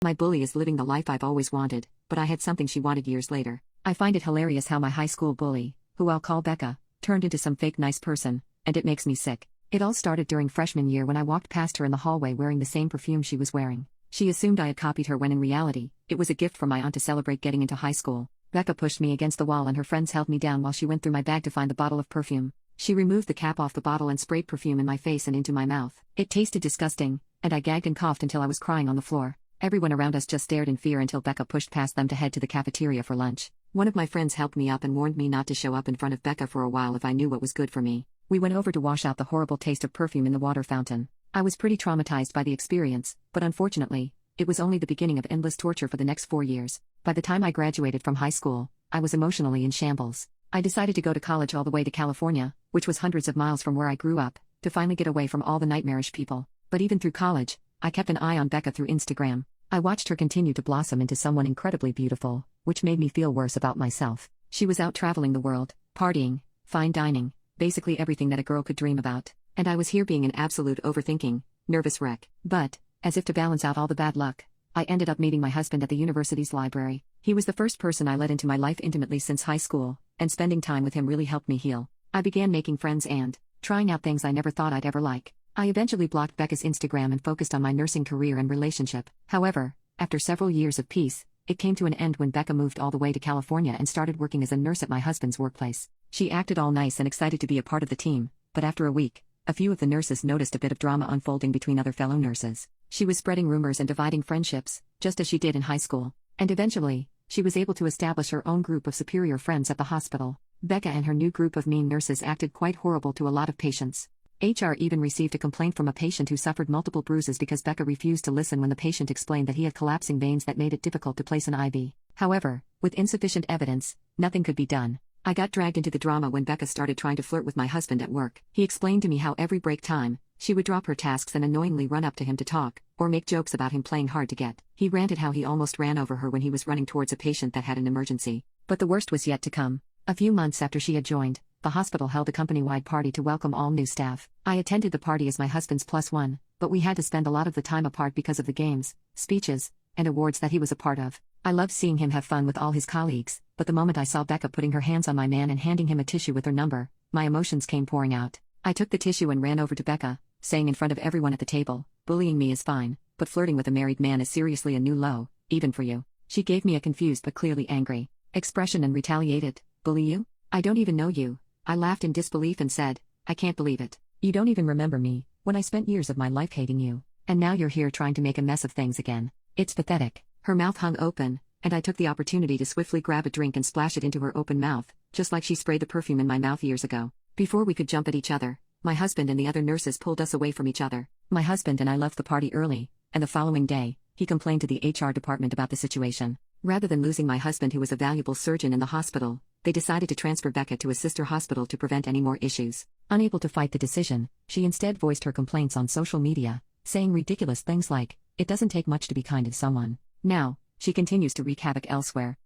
My bully is living the life I've always wanted, but I had something she wanted years later. I find it hilarious how my high school bully, who I'll call Becca, turned into some fake nice person, and it makes me sick. It all started during freshman year when I walked past her in the hallway wearing the same perfume she was wearing. She assumed I had copied her when in reality, it was a gift from my aunt to celebrate getting into high school. Becca pushed me against the wall and her friends held me down while she went through my bag to find the bottle of perfume. She removed the cap off the bottle and sprayed perfume in my face and into my mouth. It tasted disgusting, and I gagged and coughed until I was crying on the floor. Everyone around us just stared in fear until Becca pushed past them to head to the cafeteria for lunch. One of my friends helped me up and warned me not to show up in front of Becca for a while if I knew what was good for me. We went over to wash out the horrible taste of perfume in the water fountain. I was pretty traumatized by the experience, but unfortunately, it was only the beginning of endless torture for the next 4 years. By the time I graduated from high school, I was emotionally in shambles. I decided to go to college all the way to California, which was hundreds of miles from where I grew up, to finally get away from all the nightmarish people. But even through college, I kept an eye on Becca through Instagram. I watched her continue to blossom into someone incredibly beautiful, which made me feel worse about myself. She was out traveling the world, partying, fine dining, basically everything that a girl could dream about. And I was here being an absolute overthinking, nervous wreck. But, as if to balance out all the bad luck, I ended up meeting my husband at the university's library. He was the first person I let into my life intimately since high school, and spending time with him really helped me heal. I began making friends and trying out things I never thought I'd ever like. I eventually blocked Becca's Instagram and focused on my nursing career and relationship. However, after several years of peace, it came to an end when Becca moved all the way to California and started working as a nurse at my husband's workplace. She acted all nice and excited to be a part of the team, but after a week, a few of the nurses noticed a bit of drama unfolding between other fellow nurses. She was spreading rumors and dividing friendships, just as she did in high school. And eventually, she was able to establish her own group of superior friends at the hospital. Becca and her new group of mean nurses acted quite horrible to a lot of patients. HR even received a complaint from a patient who suffered multiple bruises because Becca refused to listen when the patient explained that he had collapsing veins that made it difficult to place an IV. However, with insufficient evidence, nothing could be done. I got dragged into the drama when Becca started trying to flirt with my husband at work. He explained to me how every break time, she would drop her tasks and annoyingly run up to him to talk, or make jokes about him playing hard to get. He ranted how he almost ran over her when he was running towards a patient that had an emergency. But the worst was yet to come. A few months after she had joined, the hospital held a company-wide party to welcome all new staff. I attended the party as my husband's +1, but we had to spend a lot of the time apart because of the games, speeches, and awards that he was a part of. I loved seeing him have fun with all his colleagues, but the moment I saw Becca putting her hands on my man and handing him a tissue with her number, my emotions came pouring out. I took the tissue and ran over to Becca, saying in front of everyone at the table, "Bullying me is fine, but flirting with a married man is seriously a new low, even for you." She gave me a confused but clearly angry expression and retaliated, "Bully you? I don't even know you." I laughed in disbelief and said, "I can't believe it. You don't even remember me, when I spent years of my life hating you, and now you're here trying to make a mess of things again. It's pathetic." Her mouth hung open, and I took the opportunity to swiftly grab a drink and splash it into her open mouth, just like she sprayed the perfume in my mouth years ago. Before we could jump at each other, my husband and the other nurses pulled us away from each other. My husband and I left the party early, and the following day, he complained to the HR department about the situation. Rather than losing my husband, who was a valuable surgeon in the hospital, they decided to transfer Becca to a sister hospital to prevent any more issues. Unable to fight the decision, she instead voiced her complaints on social media, saying ridiculous things like, "It doesn't take much to be kind to someone." Now, she continues to wreak havoc elsewhere.